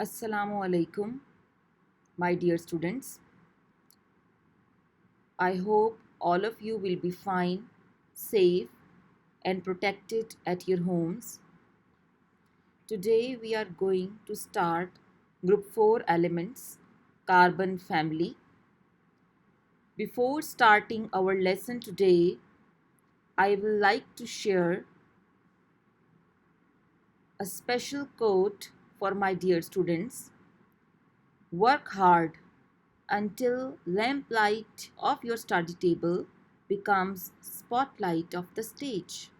Assalamu alaikum, my dear students. I hope all of you will be fine, safe, and protected at your homes. Today we are going to start Group 4 Elements, Carbon Family. Before starting our lesson today, I will like to share a special quote for my dear students. Work hard until lamplight of your study table becomes spotlight of the stage.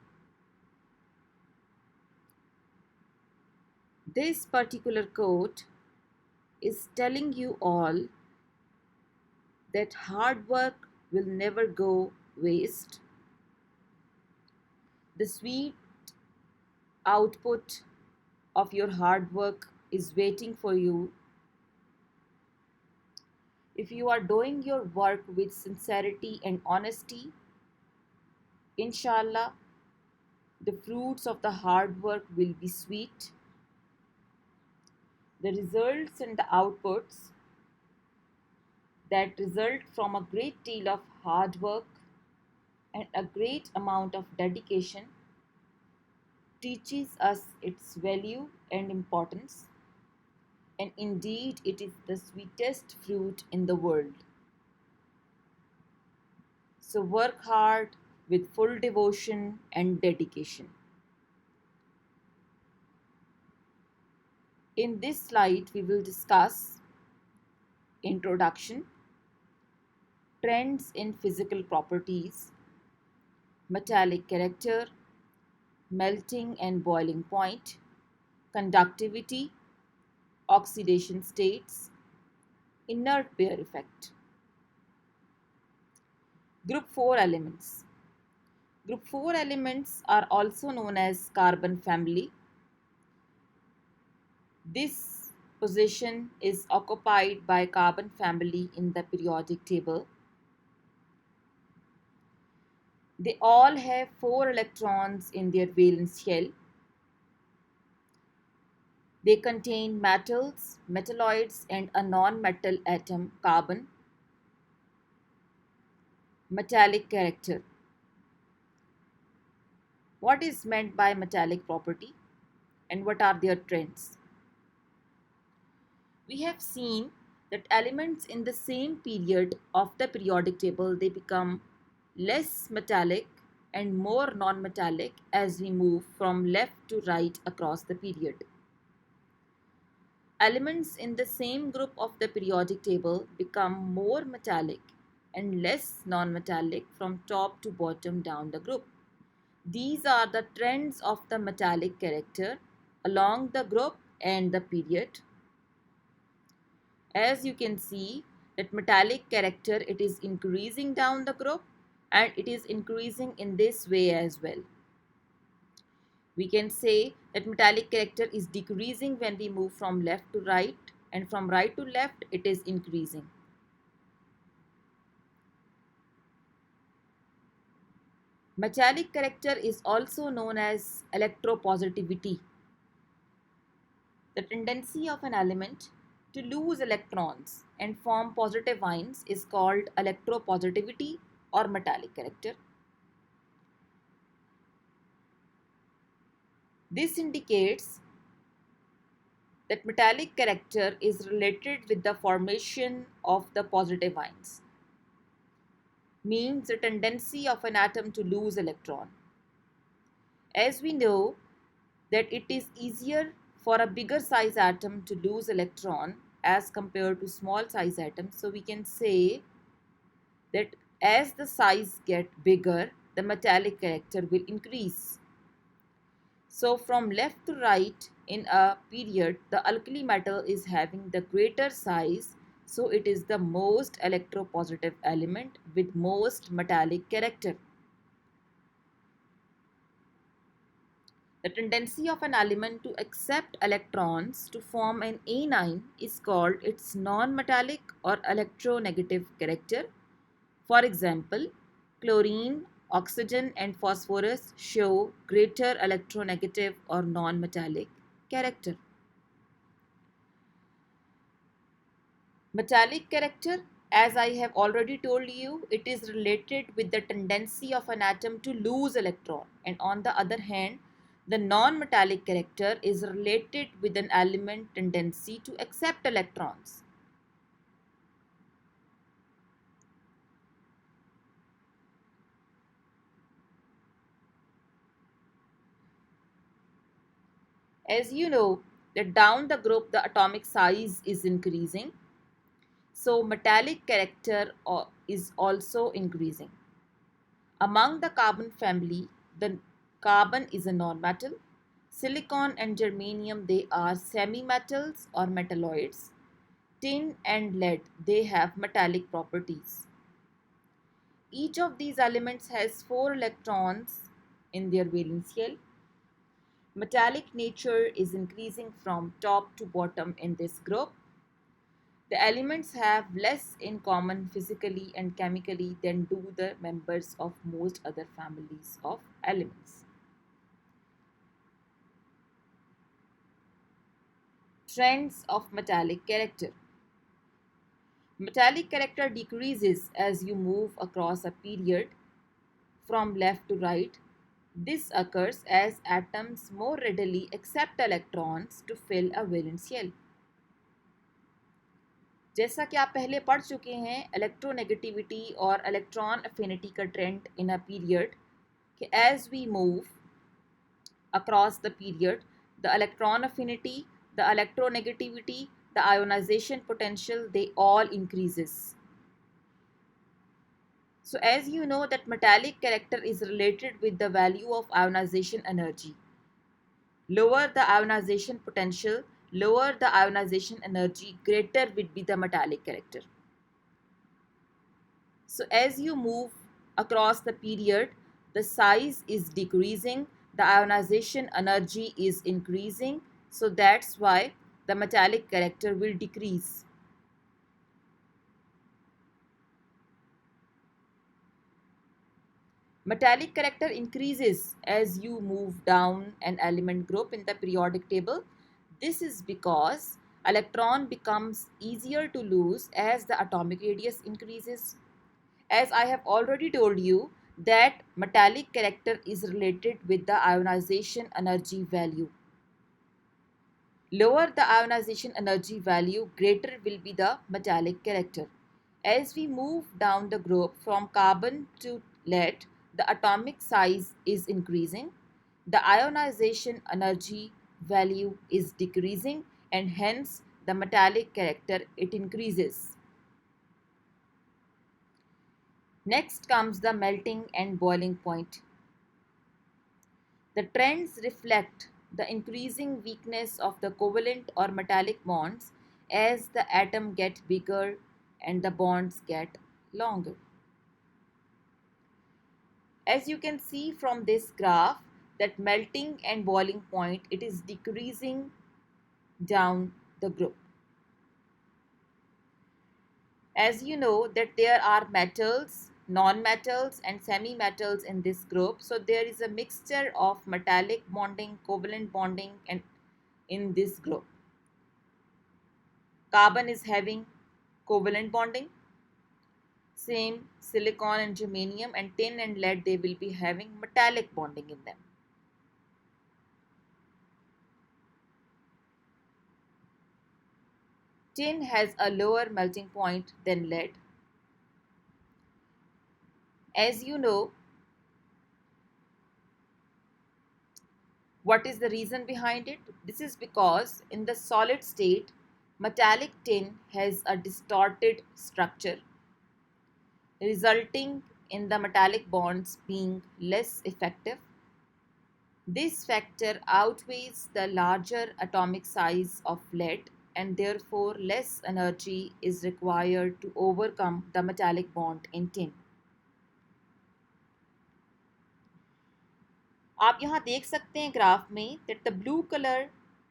This particular quote is telling you all that hard work will never go waste. The sweet output of your hard work is waiting for you. If you are doing your work with sincerity and honesty, inshallah, the fruits of the hard work will be sweet. The results and the outputs that result from a great deal of hard work and a great amount of dedication teaches us its value and importance, and indeed it is the sweetest fruit in the world. So work hard with full devotion and dedication. In this slide we will discuss introduction, trends in physical properties, metallic character, melting and boiling point, conductivity, oxidation states, inert pair effect. Group 4 elements. Group 4 elements are also known as carbon family. This position is occupied by carbon family in the periodic table. They all have 4 electrons in their valence shell. They contain metals, metalloids, and a non-metal atom, carbon. Metallic character. What is meant by metallic property and what are their trends? We have seen that elements in the same period of the periodic table, they become less metallic and more non-metallic as we move from left to right across the period. Elements in the same group of the periodic table become more metallic and less non-metallic from top to bottom down the group. These are the trends of the metallic character along the group and the period. As you can see that metallic character, it is increasing down the group and it is increasing in this way as well. We can say that metallic character is decreasing when we move from left to right, and from right to left it is increasing. Metallic character is also known as electropositivity. The tendency of an element to lose electrons and form positive ions is called electropositivity or metallic character. This indicates that metallic character is related with the formation of the positive ions, means the tendency of an atom to lose electron. As we know that it is easier for a bigger size atom to lose electron as compared to small size atoms, so we can say that as the size get bigger, the metallic character will increase. So from left to right in a period, the alkali metal is having the greater size, so it is the most electropositive element with most metallic character. The tendency of an element to accept electrons to form an anion is called its non-metallic or electronegative character. For example, chlorine, oxygen and phosphorus show greater electronegative or non-metallic character. Metallic character, as I have already told you, it is related with the tendency of an atom to lose electron, and on the other hand, the non-metallic character is related with an element tendency to accept electrons. As you know, that down the group the atomic size is increasing, so metallic character is also increasing. Among the carbon family, the carbon is a nonmetal. Silicon and germanium, they are semi-metals or metalloids. Tin and lead, they have metallic properties. Each of these elements has 4 electrons in their valence shell. Metallic nature is increasing from top to bottom in this group. The elements have less in common physically and chemically than do the members of most other families of elements. Trends of metallic character. Metallic character decreases as you move across a period from left to right. This occurs as atoms more readily accept electrons to fill a valence shell. जैसा कि आप पहले पढ़ चुके हैं electronegativity और electron affinity का trend in a period कि as we move across the period, the electron affinity, the electronegativity, the ionization potential, they all increases. So as you know that metallic character is related with the value of ionization energy. Lower the ionization potential, lower the ionization energy, greater would be the metallic character. So as you move across the period, the size is decreasing, the ionization energy is increasing, so that's why the metallic character will decrease. Metallic character increases as you move down an element group in the periodic table. This is because electron becomes easier to lose as the atomic radius increases. As I have already told you that metallic character is related with the ionization energy value. Lower the ionization energy value, greater will be the metallic character. As we move down the group from carbon to lead, the atomic size is increasing, the ionization energy value is decreasing, and hence the metallic character it increases. Next comes the melting and boiling point. The trends reflect the increasing weakness of the covalent or metallic bonds as the atom gets bigger and the bonds get longer. As you can see from this graph that melting and boiling point, it is decreasing down the group. As you know that there are metals, non-metals and semi-metals in this group. So there is a mixture of metallic bonding, covalent bonding and in this group. Carbon is having covalent bonding. Same silicon and germanium and tin and lead, they will be having metallic bonding in them. Tin has a lower melting point than lead. As you know, what is the reason behind it? This is because in the solid state, metallic tin has a distorted structure, resulting in the metallic bonds being less effective. This factor outweighs the larger atomic size of lead and therefore less energy is required to overcome the metallic bond in tin. आप यहाँ देख सकते हैं graph में that the blue color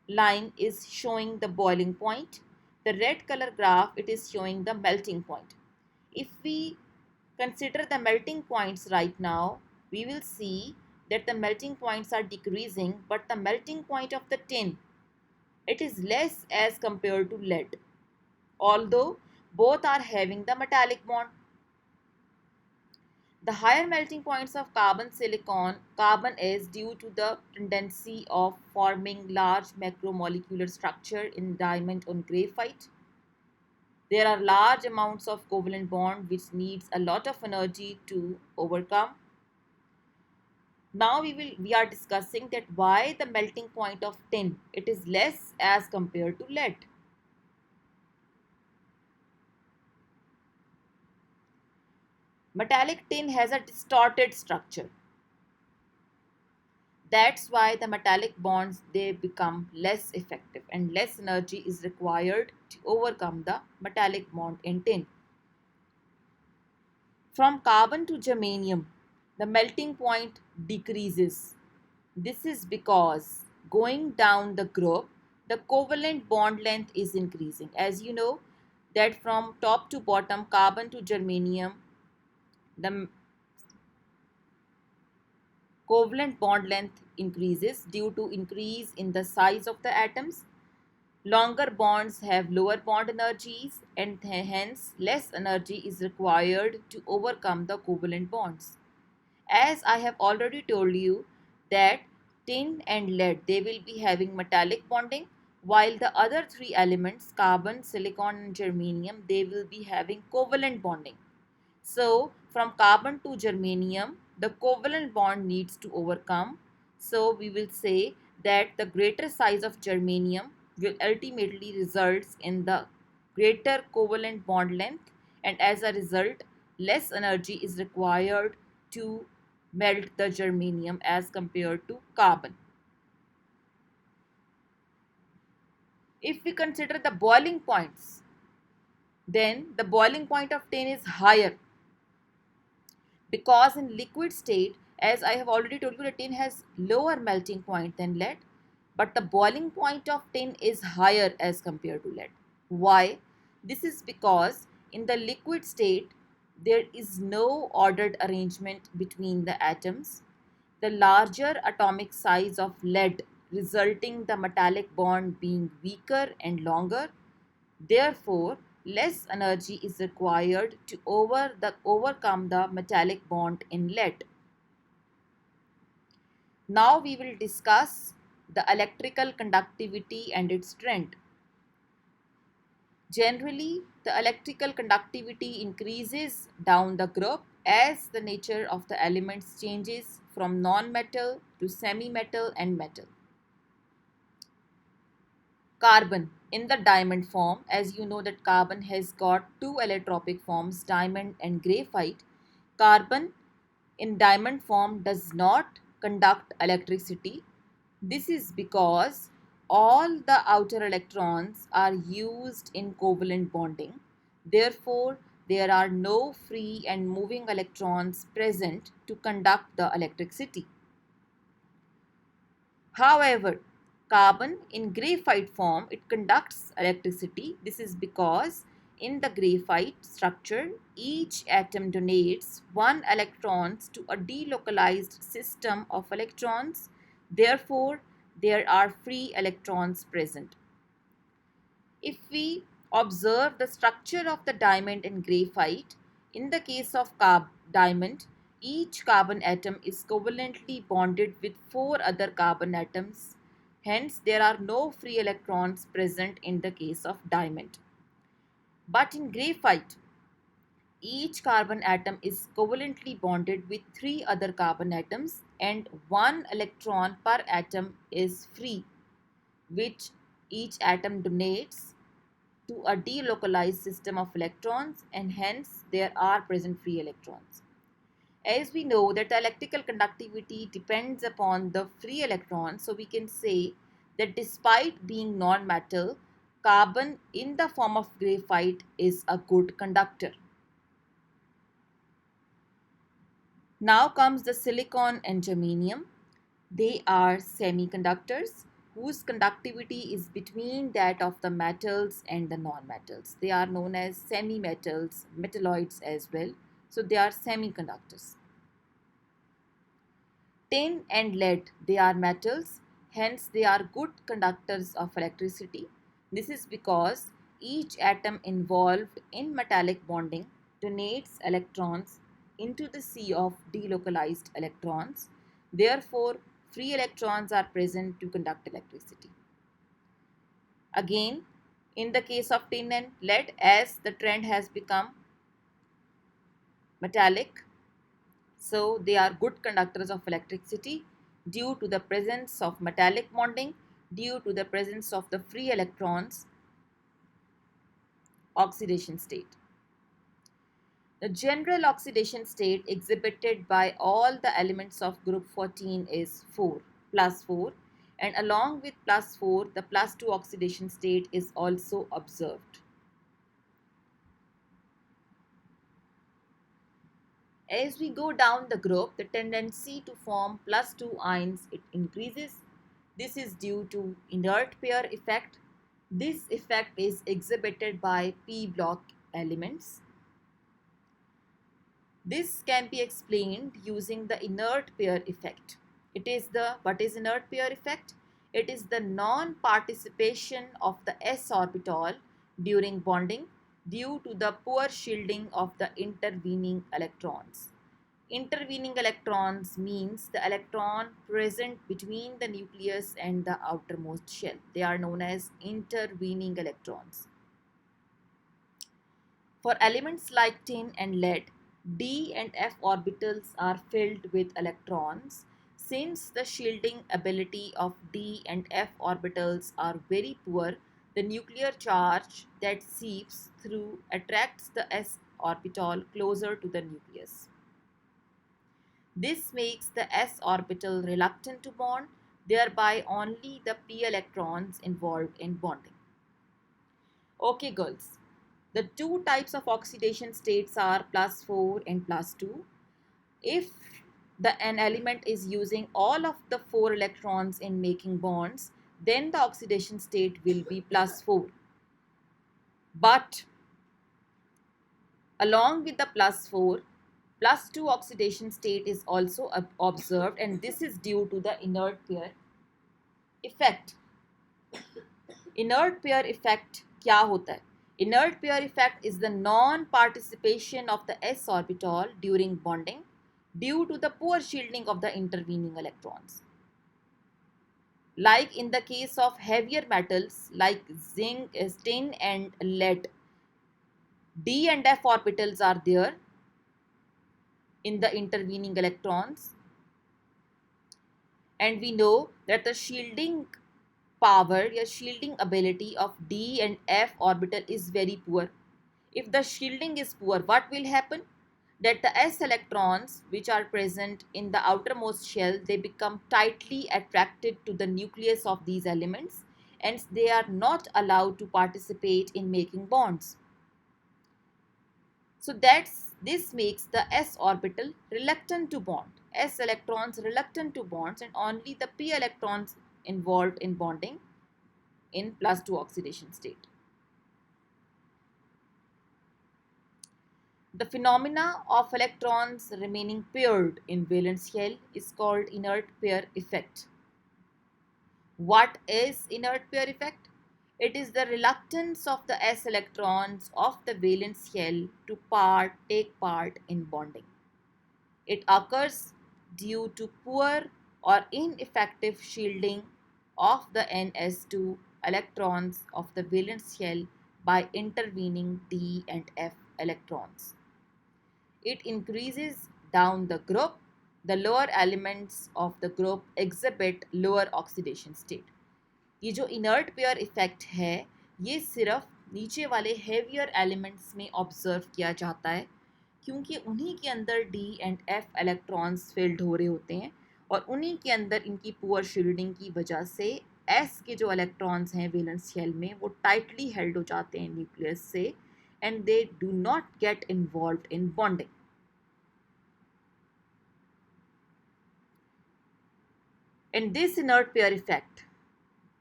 line is showing the boiling point. The red color graph, it is showing the melting point. If we consider the melting points right now, we will see that the melting points are decreasing, but the melting point of the tin, it is less as compared to lead. Although Both are having the metallic bond. The higher melting points of carbon is due to the tendency of forming large macromolecular structure in diamond on graphite. There are large amounts of covalent bond which needs a lot of energy to overcome. Now we are discussing that why the melting point of tin it is less as compared to lead. Metallic tin has a distorted structure. That's why the metallic bonds they become less effective and less energy is required to overcome the metallic bond in tin. From carbon to germanium, the melting point decreases. This is because going down the group, the covalent bond length is increasing. As you know, that from top to bottom, carbon to germanium, the covalent bond length increases due to increase in the size of the atoms. Longer bonds have lower bond energies and hence less energy is required to overcome the covalent bonds. As I have already told you that tin and lead they will be having metallic bonding while the other three elements carbon, silicon and germanium they will be having covalent bonding. So from carbon to germanium the covalent bond needs to overcome. So we will say that the greater size of germanium will ultimately results in the greater covalent bond length and as a result less energy is required to melt the germanium as compared to carbon. If we consider the boiling points, then the boiling point of tin is higher because in liquid state, as I have already told you, the tin has lower melting point than lead, but the boiling point of tin is higher as compared to lead. Why? This is because in the liquid state, there is no ordered arrangement between the atoms. The larger atomic size of lead resulting the metallic bond being weaker and longer. Therefore, less energy is required to overcome the metallic bond in lead. Now we will discuss the electrical conductivity and its trend. Generally, the electrical conductivity increases down the group as the nature of the elements changes from non-metal to semi-metal and metal. Carbon in the diamond form, as you know that carbon has got two allotropic forms, diamond and graphite. Carbon in diamond form does not conduct electricity. This is because all the outer electrons are used in covalent bonding. Therefore, there are no free and moving electrons present to conduct the electricity. However, carbon in graphite form, it conducts electricity. This is because in the graphite structure, each atom donates one electrons to a delocalized system of electrons. Therefore, there are free electrons present. If we observe the structure of the diamond and graphite, in the case of diamond, each carbon atom is covalently bonded with four other carbon atoms. Hence, there are no free electrons present in the case of diamond. But in graphite, each carbon atom is covalently bonded with three other carbon atoms and one electron per atom is free, which each atom donates to a delocalized system of electrons and hence there are present free electrons. As we know that the electrical conductivity depends upon the free electrons, so we can say that despite being non-metal, carbon in the form of graphite is a good conductor. Now comes the silicon and germanium. They are semiconductors whose conductivity is between that of the metals and the non-metals. They are known as semi-metals, metalloids as well. So they are semiconductors. Tin and lead, they are metals, hence they are good conductors of electricity. This is because each atom involved in metallic bonding donates electrons into the sea of delocalized electrons. Therefore, free electrons are present to conduct electricity. Again, in the case of tin and lead, as the trend has become metallic, so they are good conductors of electricity due to the presence of metallic bonding, due to the presence of the free electrons, oxidation state. The general oxidation state exhibited by all the elements of group 14 is 4, plus 4, and along with plus 4, the plus 2 oxidation state is also observed. As we go down the group, the tendency to form plus 2 ions it increases. This is due to inert pair effect. This effect is exhibited by p block elements. This can be explained using the inert pair effect. What is inert pair effect? It is the non-participation of the s orbital during bonding due to the poor shielding of the intervening electrons. Intervening electrons means the electron present between the nucleus and the outermost shell. They are known as intervening electrons. For elements like tin and lead, d and f orbitals are filled with electrons. Since the shielding ability of d and f orbitals are very poor, the nuclear charge that seeps through attracts the s orbital closer to the nucleus. This makes the s orbital reluctant to bond, thereby only the p electrons involved in bonding. Okay girls, the two types of oxidation states are plus 4 and plus 2. If an element is using all of the 4 electrons in making bonds, then the oxidation state will be plus 4. But along with the plus 4, plus 2 oxidation state is also observed, and this is due to the inert pair effect. Inert pair effect क्या होता है? Inert pair effect is the non-participation of the s orbital during bonding due to the poor shielding of the intervening electrons. Like in the case of heavier metals like zinc, tin and lead, d and f orbitals are there in the intervening electrons, and we know that the shielding power, your shielding ability of d and f orbital is very poor. If the shielding is poor, what will happen? That the s electrons which are present in the outermost shell, they become tightly attracted to the nucleus of these elements, and they are not allowed to participate in making bonds. So this makes the s orbital reluctant to bond. S electrons reluctant to bonds, and only the p electrons involved in bonding in plus 2 oxidation state. The phenomena of electrons remaining paired in valence shell is called inert pair effect. What is inert pair effect? It is the reluctance of the s electrons of the valence shell to take part in bonding. It occurs due to poor or ineffective shielding of the ns2 electrons of the valence shell by intervening d and f electrons. It increases down the group. The lower elements of the group exhibit lower oxidation state. ये जो inert pair effect है, ये सिर्फ नीचे वाले heavier elements में observe किया जाता है, क्योंकि उन्हीं के अंदर D and F electrons filled हो रहे होते हैं, और उन्हीं के अंदर इनकी poor shielding की वजह से S के जो electrons हैं valence shell में, वो tightly held हो जाते हैं nucleus से, and they do not get involved in bonding. And this inert pair effect,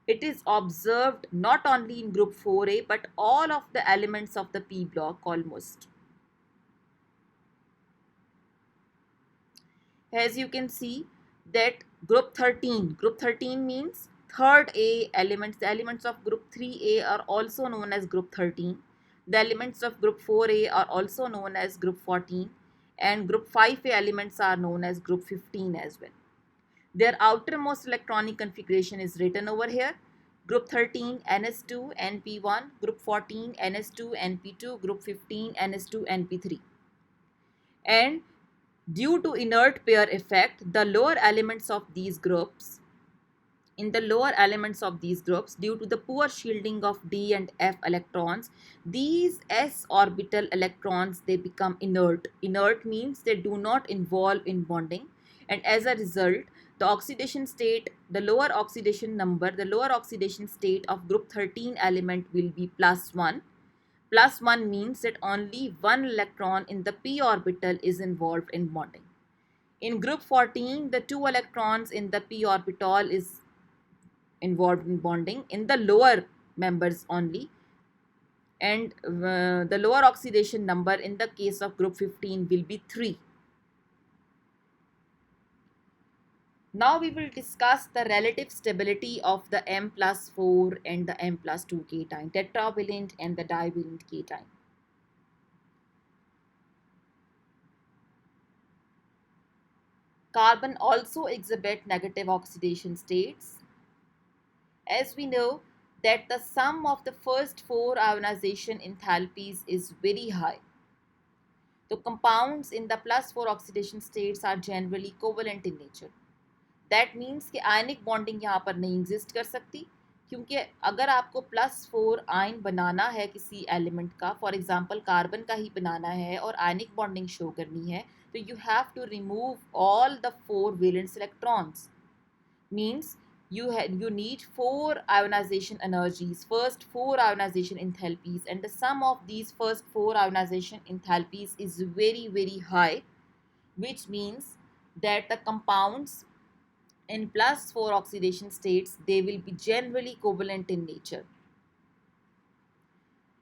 it is observed not only in group 4a but all of the elements of the p block almost. As you can see that group 13 means third A elements, the elements of group 3A are also known as group 13. The elements of group 4A are also known as group 14, and group 5A elements are known as group 15 as well. Their outermost electronic configuration is written over here. Group 13 NS2 NP1, group 14 NS2 NP2, group 15 NS2 NP3. And due to inert pair effect, the lower elements of these groups, due to the poor shielding of D and F electrons, these S orbital electrons, they become inert. Inert means they do not involve in bonding, and as a result, the oxidation state, the lower oxidation state of group 13 element will be +1. +1 means that only one electron in the p orbital is involved in bonding. In group 14, the 2 electrons in the p orbital is involved in bonding in the lower members only, and the lower oxidation number in the case of group 15 will be 3. Now we will discuss the relative stability of the M+4 and the M+2 cation, tetravalent and the divalent cation. Carbon also exhibit negative oxidation states. As we know that the sum of the first 4 ionization enthalpies is very high. The compounds in the +4 oxidation states are generally covalent in nature. That means कि ionic bonding यहाँ पर नहीं exist कर सकती, क्योंकि अगर आपको +4 ion बनाना है किसी एलिमेंट का, फॉर एग्जांपल कार्बन का ही बनाना है और आयनिक बॉन्डिंग शो करनी है, तो you have to remove all the 4 valence electrons. Means you need 4 ionization energies, first 4 ionization enthalpies, and the sum of these first 4 ionization enthalpies is very high, which means that the compounds in +4 oxidation states, they will be generally covalent in nature.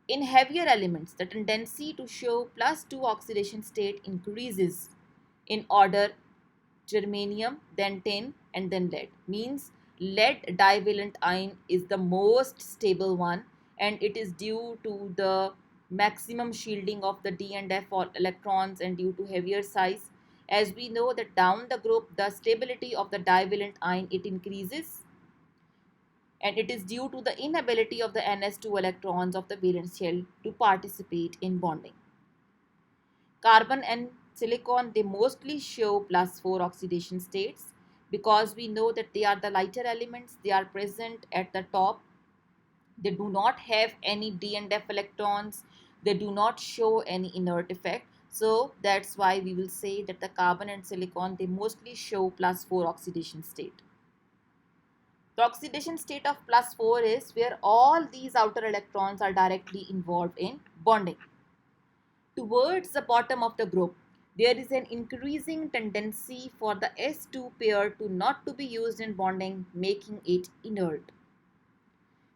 In heavier elements, the tendency to show +2 oxidation state increases in order germanium, then tin, and then lead. Means lead divalent ion is the most stable one, and it is due to the maximum shielding of the D and F electrons and due to heavier size. As we know that down the group, the stability of the divalent ion, it increases, and it is due to the inability of the NS2 electrons of the valence shell to participate in bonding. Carbon and silicon, they mostly show +4 oxidation states because we know that they are the lighter elements. They are present at the top. They do not have any D and F electrons. They do not show any inert effect. So that's why we will say that the carbon and silicon, they mostly show +4 oxidation state. The oxidation state of +4 is where all these outer electrons are directly involved in bonding. Towards the bottom of the group, there is an increasing tendency for the S2 pair to not to be used in bonding, making it inert.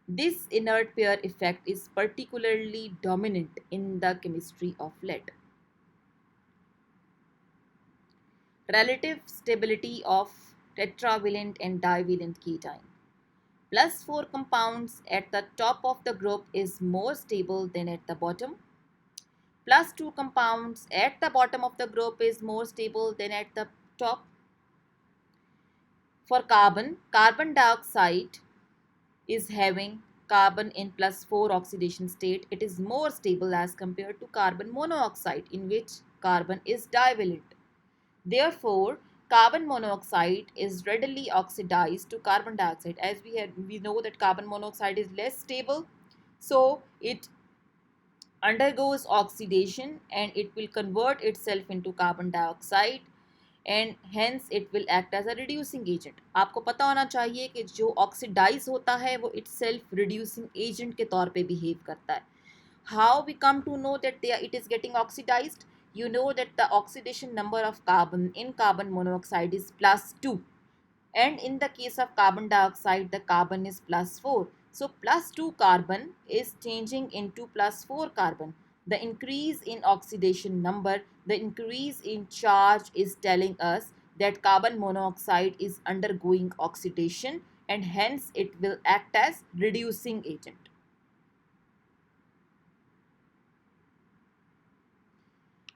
This inert pair effect is particularly dominant in the chemistry of lead. Relative stability of tetravalent and divalent cation. +4 compounds at the top of the group is more stable than at the bottom. +2 compounds at the bottom of the group is more stable than at the top. For carbon, carbon dioxide is having carbon in +4 oxidation state. It is more stable as compared to carbon monoxide, in which carbon is divalent. Therefore, carbon monoxide is readily oxidized to carbon dioxide. As we know that carbon monoxide is less stable, so it undergoes oxidation and it will convert itself into carbon dioxide, and hence it will act as a reducing agent. आपको पता होना चाहिए कि जो oxidise होता है वो itself reducing agent के तौर पे behave करता है. How we come to know that it is getting oxidized? You know that the oxidation number of carbon in carbon monoxide is +2, and in the case of carbon dioxide the carbon is +4. So +2 carbon is changing into +4 carbon. The increase in oxidation number, the increase in charge is telling us that carbon monoxide is undergoing oxidation, and hence it will act as reducing agent.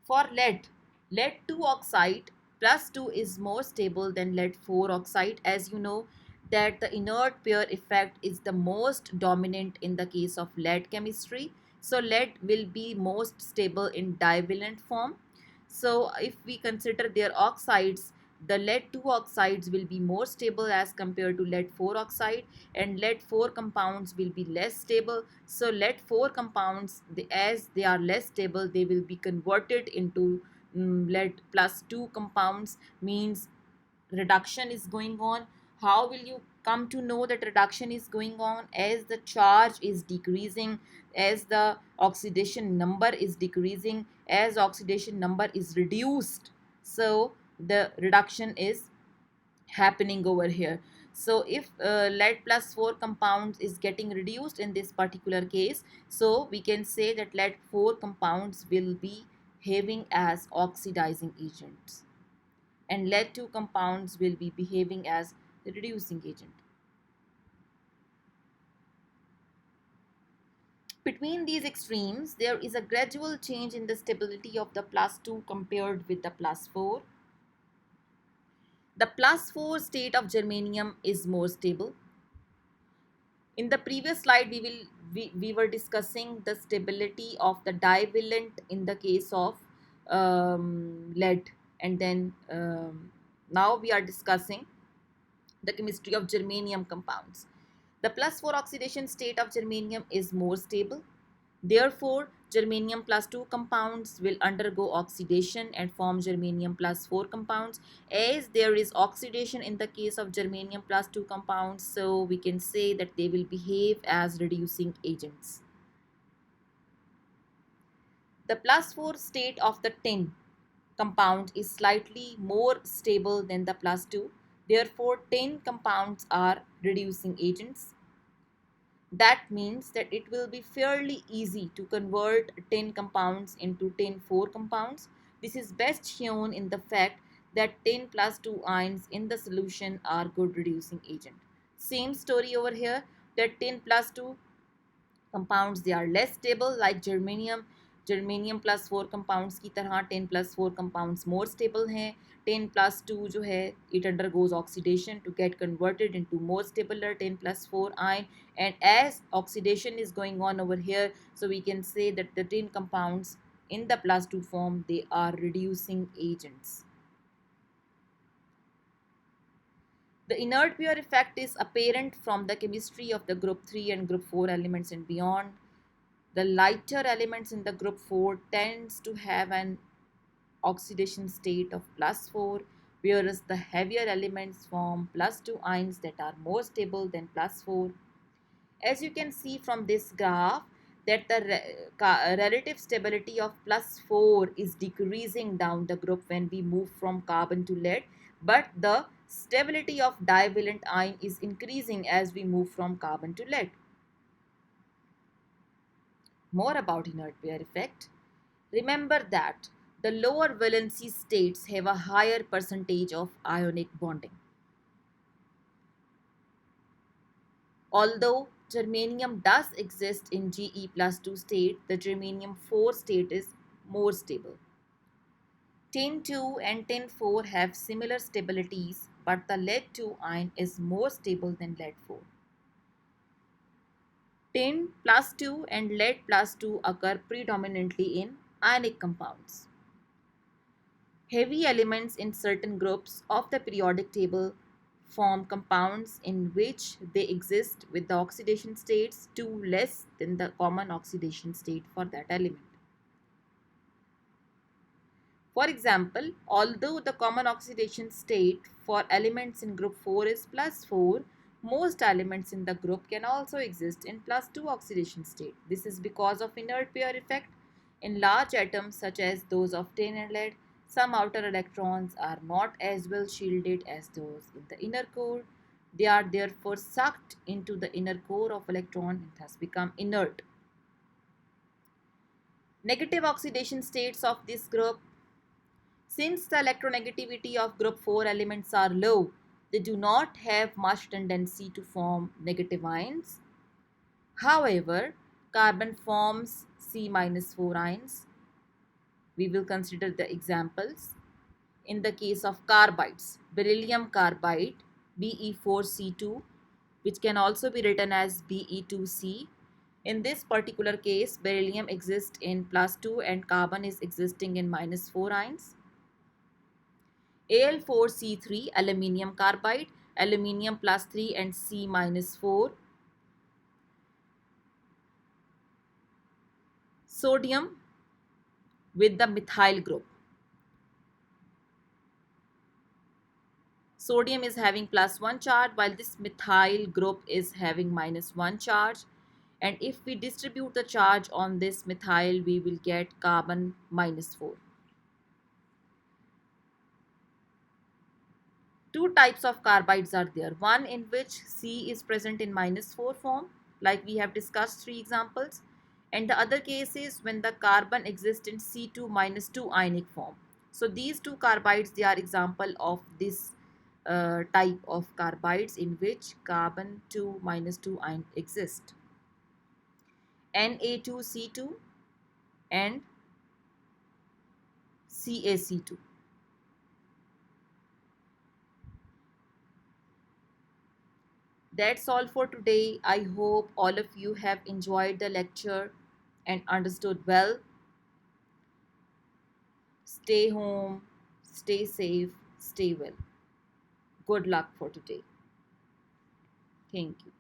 For lead 2 oxide plus 2 is more stable than lead 4 oxide. As you know that the inert pair effect is the most dominant in the case of lead chemistry. So lead will be most stable in divalent form. So if we consider their oxides, the lead 2 oxides will be more stable as compared to lead 4 oxide, and lead 4 compounds will be less stable. So lead 4 compounds, as they are less stable, they will be converted into lead plus 2 compounds, means reduction is going on. How will you come to know that reduction is going on? As the charge is decreasing, as the oxidation number is decreasing, as oxidation number is reduced, so the reduction is happening over here. So if lead plus 4 compounds is getting reduced in this particular case, so we can say that lead 4 compounds will be behaving as oxidizing agents, and lead 2 compounds will be behaving as the reducing agent. Between these extremes, there is a gradual change in the stability of the plus 2 compared with the plus 4. The plus 4 state of germanium is more stable. In the previous slide, we were discussing the stability of the divalent in the case of lead, and then now we are discussing the chemistry of germanium compounds. The plus 4 oxidation state of germanium is more stable. Therefore, germanium plus 2 compounds will undergo oxidation and form germanium plus 4 compounds. As there is oxidation in the case of germanium plus 2 compounds, so we can say that they will behave as reducing agents. The plus 4 state of the tin compound is slightly more stable than the plus 2. Therefore, tin compounds are reducing agents. That means that it will be fairly easy to convert tin compounds into tin 4 compounds. This is best shown in the fact that tin plus 2 ions in the solution are good reducing agent. Same story over here, that tin plus 2 compounds, they are less stable like germanium plus 4 compounds की तरह 10 plus 4 compounds more stable हैं. 10 plus 2 जो है it undergoes oxidation to get converted into more stabler 10 plus 4 ion, and as oxidation is going on over here, so we can say that the 10 compounds in the plus 2 form, they are reducing agents. The inert pair effect is apparent from the chemistry of the group 3 and group 4 elements and beyond. The lighter elements in the group 4 tends to have an oxidation state of plus 4, whereas the heavier elements form plus 2 ions that are more stable than plus 4. As you can see from this graph, that the relative stability of plus 4 is decreasing down the group when we move from carbon to lead, but the stability of divalent ion is increasing as we move from carbon to lead. More about inert pair effect. Remember that the lower valency states have a higher percentage of ionic bonding. Although germanium does exist in Ge plus 2 state, the germanium 4 state is more stable. Tin 2 and tin 4 have similar stabilities, but the lead 2 ion is more stable than lead 4. Tin plus 2 and lead plus 2 occur predominantly in ionic compounds. Heavy elements in certain groups of the periodic table form compounds in which they exist with the oxidation states 2 less than the common oxidation state for that element. For example, although the common oxidation state for elements in group 4 is plus 4, most elements in the group can also exist in plus 2 oxidation state. This is because of inert pair effect. In large atoms such as those of tin and lead, some outer electrons are not as well shielded as those in the inner core. They are therefore sucked into the inner core of electron and thus become inert. Negative oxidation states of this group. Since the electronegativity of group 4 elements are low, They do not have much tendency to form negative ions. However, carbon forms C-4 ions. We will consider the examples. In the case of carbides, beryllium carbide, Be4C2, which can also be written as Be2C. In this particular case, beryllium exists in +2 and carbon is existing in -4 ions. Al4C3, aluminium carbide, aluminium +3 and C-4. Sodium with the methyl group. Sodium is having +1 charge while this methyl group is having -1 charge. And if we distribute the charge on this methyl, we will get carbon -4. Two types of carbides are there. One in which C is present in -4 form, like we have discussed 3 examples. And the other case is when the carbon exists in C2-2 ionic form. So these two carbides, they are example of this type of carbides in which carbon 2-2 ion exist. Na2C2 and CaC2. That's all for today. I hope all of you have enjoyed the lecture and understood well. Stay home, stay safe, stay well. Good luck for today. Thank you.